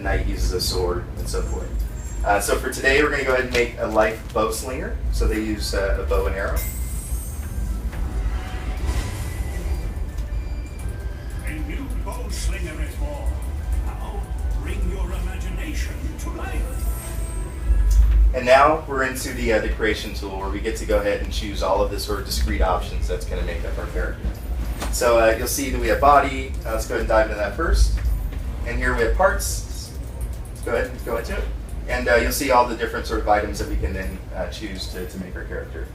knight uses a sword, and so forth. So for today, we're going to go ahead and make a life bow slinger. So they use a bow and arrow. A new bow slinger is born. Now bring your imagination to life. And now we're into the creation tool, where we get to go ahead and choose all of the sort of discrete options that's going to make up our character. So you'll see that we have body. Let's go ahead and dive into that first. And here we have parts. Let's go ahead and go into it. And you'll see all the different sort of items that we can then choose to make our character.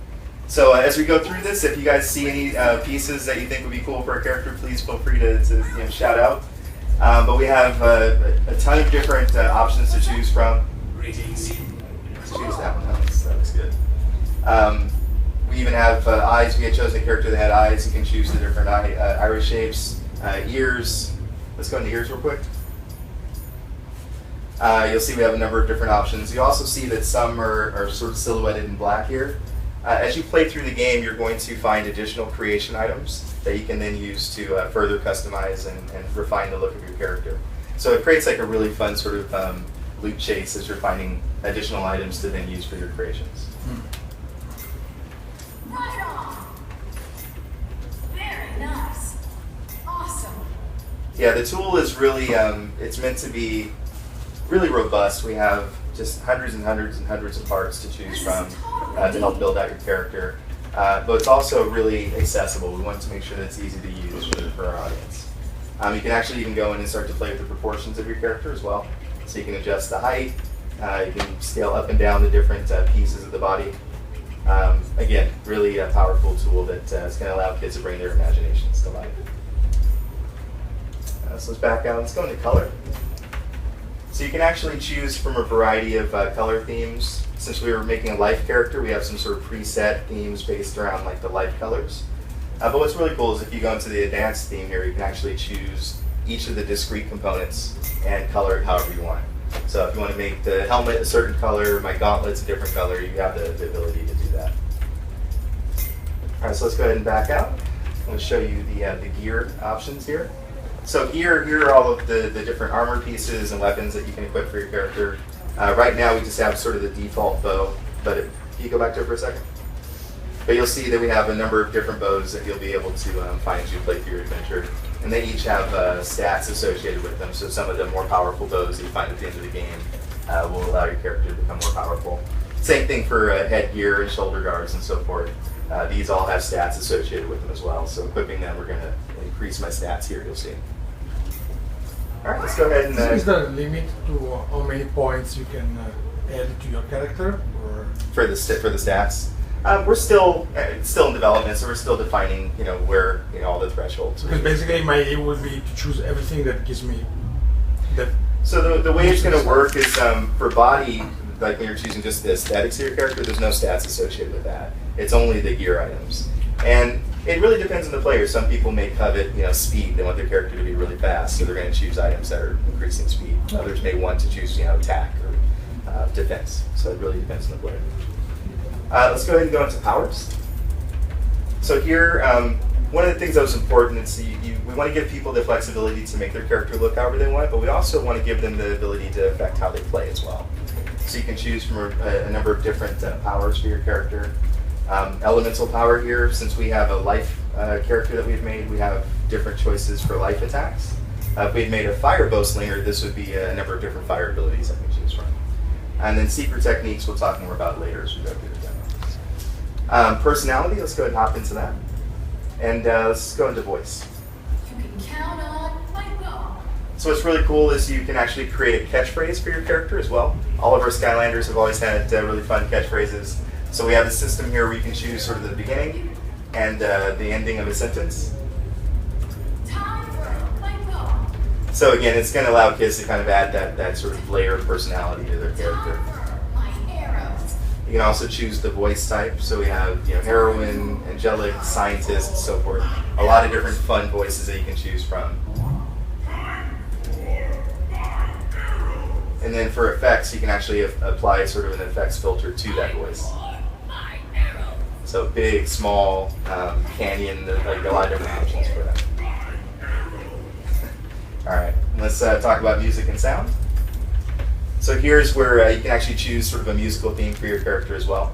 So as we go through this, if you guys see any pieces that you think would be cool for our character, please feel free to shout out. But we have a ton of different options to choose from. Let's choose that one. That looks good. We even have eyes. We had chosen a character that had eyes. You can choose the different iris shapes, ears. Let's go into ears real quick. You'll see we have a number of different options. You also see that some are sort of silhouetted in black here. As you play through the game, you're going to find additional creation items that you can then use to further customize and refine the look of your character. So it creates like a really fun sort of loot chase as you're finding additional items to then use for your creations. Right on. Very nice. Awesome. Yeah, the tool is really, it's meant to be really robust. We have just hundreds and hundreds and hundreds of parts to choose from to help build out your character. But it's also really accessible. We want to make sure that it's easy to use for our audience. You can actually even go in and start to play with the proportions of your character as well. So you can adjust the height. You can scale up and down the different pieces of the body. Again, really a powerful tool that is going to allow kids to bring their imaginations to life. So let's back out. Let's go into color. So you can actually choose from a variety of color themes. Since we were making a life character, we have some sort of preset themes based around like the life colors. But what's really cool is if you go into the advanced theme here, you can actually choose each of the discrete components and color it however you want. So if you want to make the helmet a certain color, my gauntlets a different color, you have the ability to do that. All right, so let's go ahead and back out. I'm going to show you the gear options here. So here are all of the different armor pieces and weapons that you can equip for your character. Right now we just have sort of the default bow, but can you go back to it for a second? But you'll see that we have a number of different bows that you'll be able to find as you play through your adventure. And they each have stats associated with them, so some of the more powerful bows that you find at the end of the game will allow your character to become more powerful. Same thing for headgear and shoulder guards and so forth. These all have stats associated with them as well, so equipping them, we're going to increase my stats here, you'll see. All right, let's go ahead and... Is there a limit to how many points you can add to your character? Or? For the stats? We're still in development, so we're still defining, where all the thresholds. Because basically, my aim would be to choose everything that gives me that. So the way it's going to work is for body, like when you're choosing just the aesthetics of your character, there's no stats associated with that. It's only the gear items, and it really depends on the player. Some people may covet, speed. They want their character to be really fast, so they're going to choose items that are increasing speed. Others may want to choose, attack or defense. So it really depends on the player. Let's go ahead and go into powers. So here, one of the things that was important is we want to give people the flexibility to make their character look however they want, but we also want to give them the ability to affect how they play as well. So you can choose from a number of different powers for your character. Elemental power here, since we have a life character that we've made, we have different choices for life attacks. If we had made a fire bow slinger, this would be a number of different fire abilities that we choose from. And then secret techniques we'll talk more about later as we go through the demo. Personality, let's go ahead and hop into that. And let's go into voice. You can count on my bow. So what's really cool is you can actually create a catchphrase for your character as well. All of our Skylanders have always had really fun catchphrases. So we have a system here where you can choose sort of the beginning and the ending of a sentence. Time for my bow. So again, it's going to allow kids to kind of add that sort of layer of personality to their character. Time for my arrows. You can also choose the voice type. So we have heroine, angelic, scientist, and so forth. A lot of different fun voices that you can choose from. And then for effects, you can actually apply sort of an effects filter to that voice. So big, small, canyon, like a lot of different options for that. All right, let's talk about music and sound. So here's where you can actually choose sort of a musical theme for your character as well.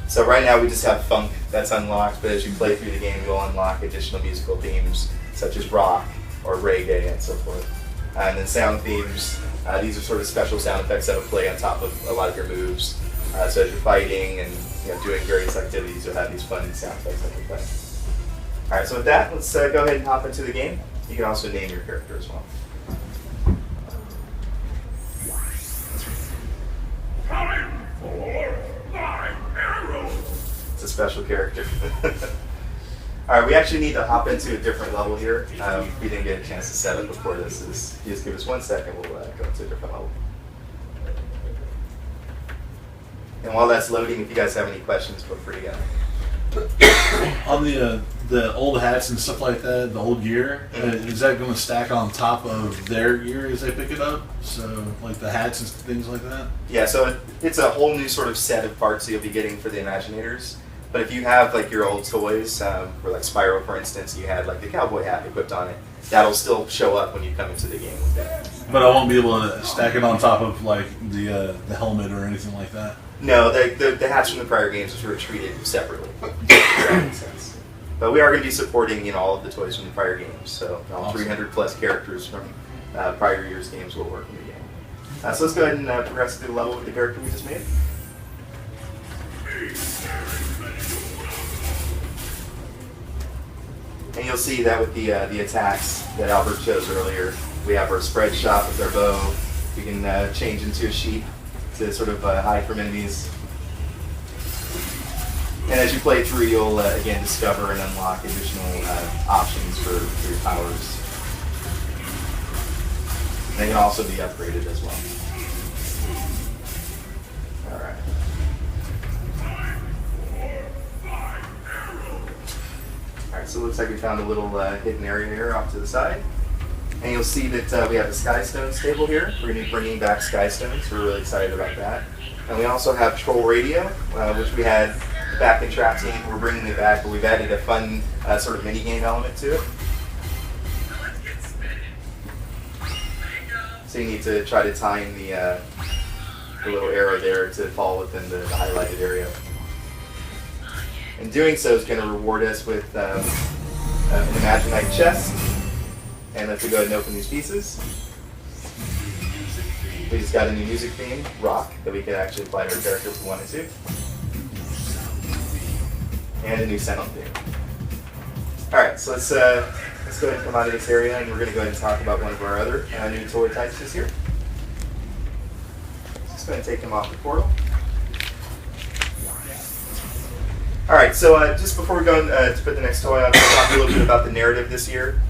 So right now we just have funk that's unlocked, but as you play through the game, you'll unlock additional musical themes such as rock or reggae and so forth. And then sound themes, these are sort of special sound effects that will play on top of a lot of your moves. So as you're fighting and doing various activities, you'll have these fun sound effects that will play. Alright, so with that, let's go ahead and hop into the game. You can also name your character as well. Coming for my arrows. It's a special character. Alright, we actually need to hop into a different level here. We didn't get a chance to set it before this. Just give us 1 second, we'll go into a different level. And while that's loading, if you guys have any questions, feel free to go. On the old hats and stuff like that, the old gear, is that going to stack on top of their gear as they pick it up? So, like the hats and things like that? Yeah, so it's a whole new sort of set of parts that you'll be getting for the Imaginators. But if you have like your old toys, for like Spyro, for instance, you had like the cowboy hat equipped on it, that'll still show up when you come into the game with that. But I won't be able to stack it on top of like the helmet or anything like that? No, the hats from the prior games were treated separately. That makes sense. But we are going to be supporting all of the toys from the prior games, so all Awesome. 300 plus characters from prior years' games will work in the game. So let's go ahead and progress through the level with the character we just made. And you'll see that with the attacks that Albert chose earlier, we have our spread shot with our bow. We can change into a sheep to sort of hide from enemies. And as you play through, you'll again discover and unlock additional options for your powers. They can also be upgraded as well. Alright. Alright, so it looks like we found a little hidden area here off to the side. And you'll see that we have the Sky Stones table here. We're going to be bringing back Sky Stones. We're really excited about that. And we also have Troll Radio, which we had back in Trap Team. We're bringing it back, but we've added a fun sort of mini-game element to it. So you need to try to time the little arrow there to fall within the highlighted area. And doing so is going to reward us with an Imaginite chest. And let's go ahead and open these pieces. We just got a new music theme, Rock, that we could actually apply to our character if we wanted to. And a new sound theme. Alright, so let's go ahead and come out of this area, and we're going to go ahead and talk about one of our other new toy types this year. Just going to take him off the portal. Alright, so just before we go to put the next toy on, we'll talk a little bit about the narrative this year.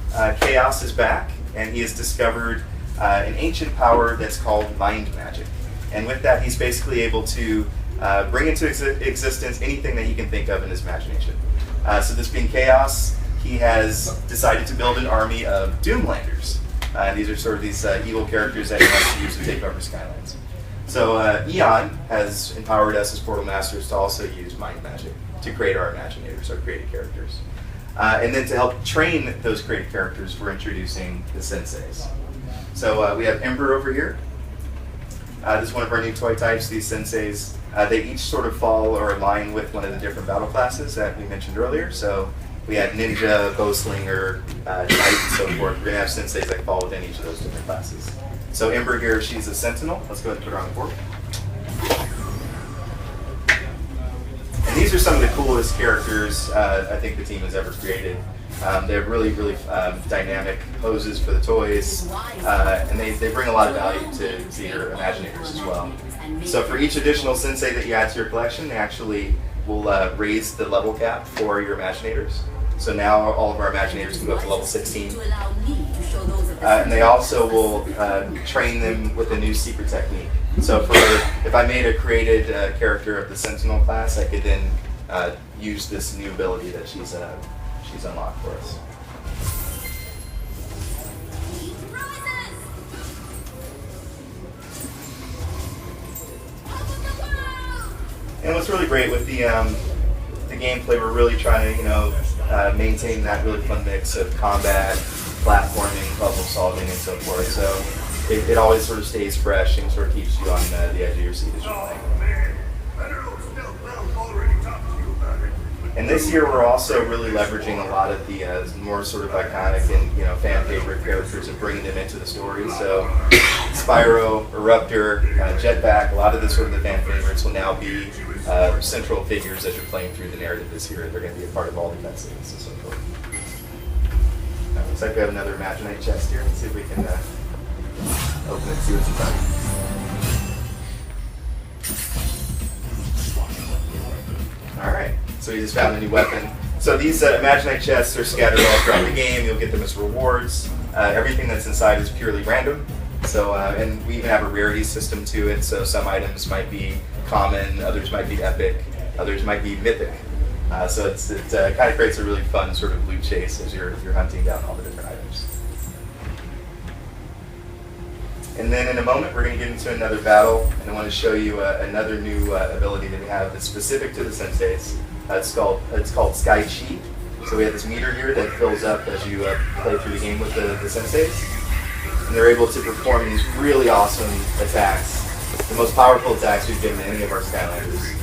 Chaos is back, and he has discovered an ancient power that's called mind magic. And with that, he's basically able to bring into existence anything that he can think of in his imagination. So this being Chaos, he has decided to build an army of Doomlanders. These are sort of these evil characters that he wants to use to take over Skylands. So Eon has empowered us as Portal Masters to also use mind magic to create our Imaginators, our created characters. And then to help train those created characters, we're introducing the Senseis. So we have Ember over here. This is one of our new toy types, these Senseis. They each sort of fall or align with one of the different battle classes that we mentioned earlier. So we had Ninja, Bowslinger, Knight, and so forth. We're going to have Senseis that fall within each of those different classes. So Ember here, she's a Sentinel. Let's go ahead and put her on the board. And these are some of the coolest characters I think the team has ever created. They have really, really dynamic poses for the toys, and they bring a lot of value to your Imaginators as well. So for each additional Sensei that you add to your collection, they actually will raise the level cap for your Imaginators. So now all of our Imaginators can go up to level 16. And they also will train them with a new secret technique. So if I made a created character of the Sentinel class, I could then use this new ability that she's unlocked for us. And what's really great with the gameplay, we're really trying to maintain that really fun mix of combat, platforming, puzzle solving, and so forth. So it always sort of stays fresh and sort of keeps you on the edge of your seat as you're Oh playing. man, I know Stealth already talked to you about it. And this year we're also really leveraging a lot of the more sort of iconic and fan favorite characters and bringing them into the story. So Spyro, Eruptor, Jetpack, a lot of the sort of the fan favorites will now be central figures as you're playing through the narrative this year. They're going to be a part of all the events and so forth. Looks like we have another Imaginate chest here. Let's see if we can open it and see what's inside. Alright, so we just found a new weapon. So these Imaginate chests are scattered all throughout the game. You'll get them as rewards. Everything that's inside is purely random. So, and we even have a rarity system to it. So some items might be common, others might be epic, others might be mythic. So it kind of creates a really fun sort of loot chase as you're hunting down all the different items. And then in a moment we're going to get into another battle, and I want to show you another new ability that we have that's specific to the senseis. It's called Sky Chi. So we have this meter here that fills up as you play through the game with the senseis, and they're able to perform these really awesome attacks, the most powerful attacks we've given any of our Skylanders.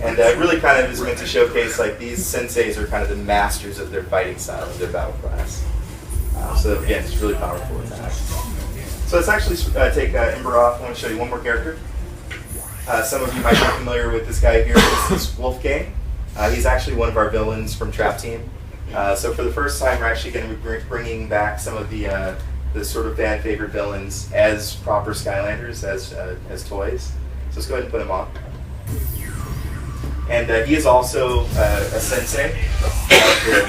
And it really kind of is meant to showcase like these senseis are kind of the masters of their fighting style, of their battle class. So again, it's really powerful attacks. So let's actually take Ember off. I want to show you one more character. Some of you might be familiar with this guy here. This is Wolfgang. He's actually one of our villains from Trap Team. So for the first time, we're actually going to be bringing back some of the sort of fan favorite villains as proper Skylanders, as toys. So let's go ahead and put them on. And he is also a sensei of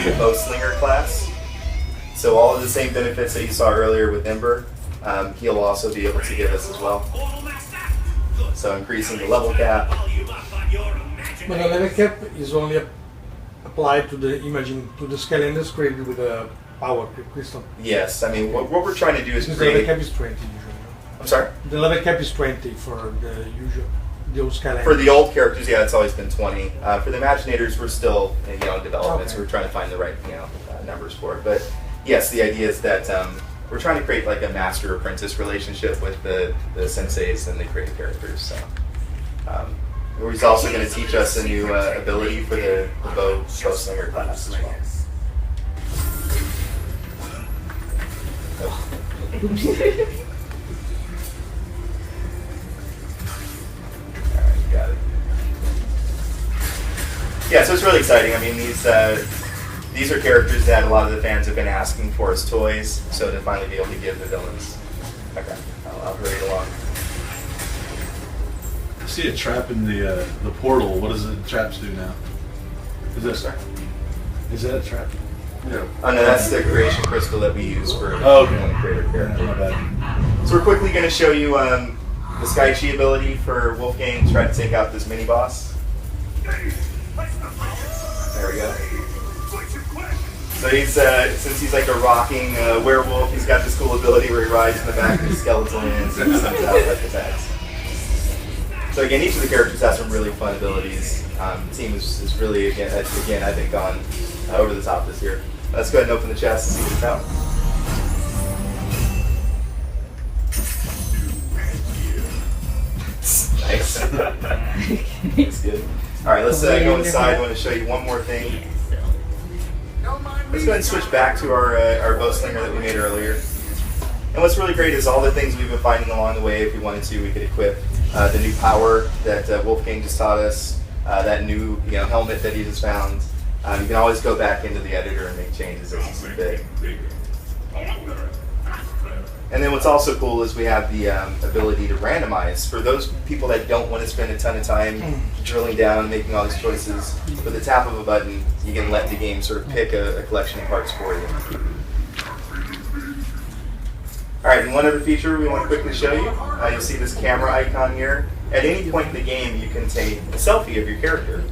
the bow slinger class. So all of the same benefits that you saw earlier with Ember, he'll also be able to give us as well. So increasing the level cap. But the level cap is only applied to the Skylanders created with a power crystal. Yes, I mean what we're trying to do is Because the level create. cap is 20 usually. I'm sorry. The level cap is 20 for the usual. Those Skylanders. For the old characters, yeah, it's always been 20. For the Imaginators, we're still in development, so Okay. we're trying to find the right numbers for it. But yes, the idea is that we're trying to create like a master-apprentice relationship with the senseis and the creative characters. So he's also going to teach us a new ability for the bow slinger class as well. Got it. Yeah, so it's really exciting. I mean, these are characters that a lot of the fans have been asking for as toys, so to finally be able to give the villains. Okay, I'll hurry along. I see a trap in the portal. What does the traps do now? Is that a trap? No. Oh no, that's the creation crystal that we use for okay. creator character. My bad. So we're quickly going to show you the Sky Chi ability for Wolfgang to try to take out this mini boss. There we go. So he's since he's like a rocking werewolf, he's got this cool ability where he rides in the back of his skeleton and sends out like attacks. So again, each of the characters has some really fun abilities. The team is really again I think gone over the top this year. Let's go ahead and open the chest and see what's out. Nice. That's good. All right, let's go inside. I want to show you one more thing. Let's go ahead and switch back to our bow slinger that we made earlier. And what's really great is all the things we've been finding along the way. If we wanted to, we could equip the new power that Wolfgang just taught us, that new helmet that he just found. You can always go back into the editor and make changes as you see fit. And then what's also cool is we have the ability to randomize. For those people that don't want to spend a ton of time drilling down and making all these choices, with the tap of a button, you can let the game sort of pick a collection of parts for you. Alright, and one other feature we want to quickly show you. You'll see this camera icon here. At any point in the game, you can take a selfie of your character.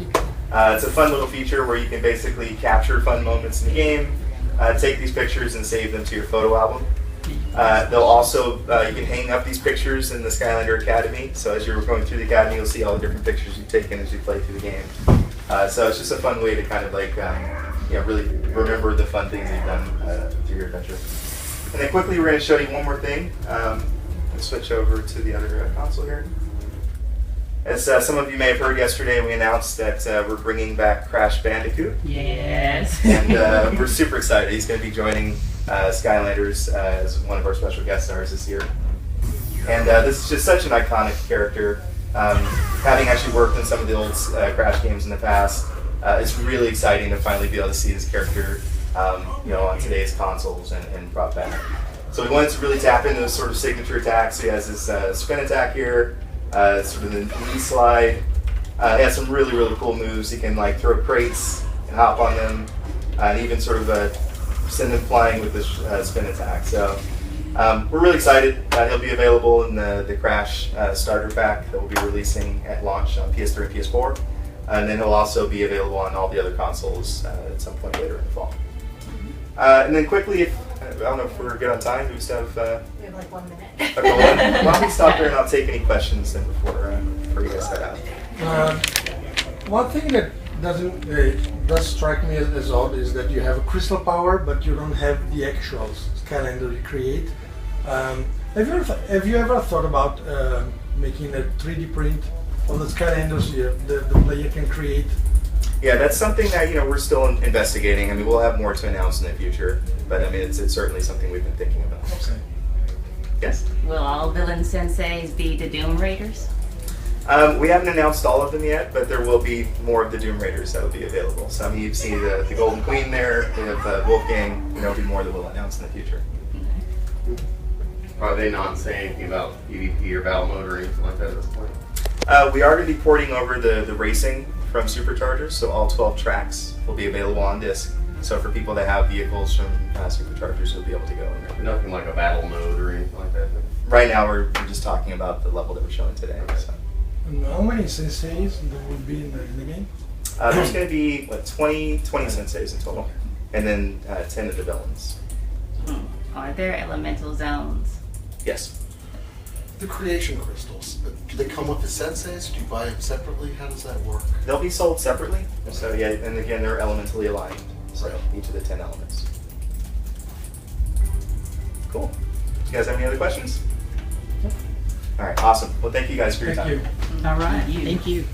It's a fun little feature where you can basically capture fun moments in the game, take these pictures and save them to your photo album. They'll also, you can hang up these pictures in the Skylander Academy. So as you're going through the Academy, you'll see all the different pictures you've taken as you play through the game. So it's just a fun way to kind of like, really remember the fun things you've done through your adventure. And then quickly, we're going to show you one more thing. Let's switch over to the other console here. As some of you may have heard yesterday, we announced that we're bringing back Crash Bandicoot. Yes. And we're super excited. He's going to be joining Skylanders as one of our special guest stars this year. And this is just such an iconic character. Having actually worked in some of the old Crash games in the past, it's really exciting to finally be able to see this character on today's consoles and brought back. So we wanted to really tap into those sort of signature attacks. So he has this spin attack here, sort of the knee slide. He has some really, really cool moves. He can like throw crates and hop on them, and even sort of send them flying with this spin attack. So we're really excited. He'll be available in the Crash starter pack that we'll be releasing at launch on PS3 and PS4. And then he'll also be available on all the other consoles at some point later in the fall. And then quickly, I don't know if we're good on time. Do we still have... We have like 1 minute. Okay, well, why don't we stop there and I'll take any questions then before you guys head out. One thing that does strike me as odd is that you have a crystal power, but you don't have the actual Skylander you create. Have you ever thought about making a 3D print of the Skylanders the player can create? Yeah, that's something that we're still investigating. I mean, we'll have more to announce in the future, but I mean, it's certainly something we've been thinking about. Okay. Yes. Will all villain senseis be the Doom Raiders? We haven't announced all of them yet, but there will be more of the Doom Raiders that will be available. Some you see the Golden Queen there. We have Wolfgang. There'll be more that we'll announce in the future. Are they not saying anything about PvP or battle mode or anything like that at this point? We are going to be porting over the racing from Superchargers, so all 12 tracks will be available on disc. So for people that have vehicles from Superchargers, you'll be able to go in there. Nothing like a battle mode or anything like that? Right now, we're just talking about the level that we're showing today. So. And how many senseis there will be in the game? There's going to be 20 senseis in total, and then 10 of the villains. Are there elemental zones? Yes. The creation crystals, do they come with the senseis? Do you buy them separately? How does that work? They'll be sold separately. So yeah, and again, they're elementally aligned. So each of the 10 elements. Cool. You guys have any other questions? All right, awesome. Well, thank you guys for your time. Thank you. All right. Thank you.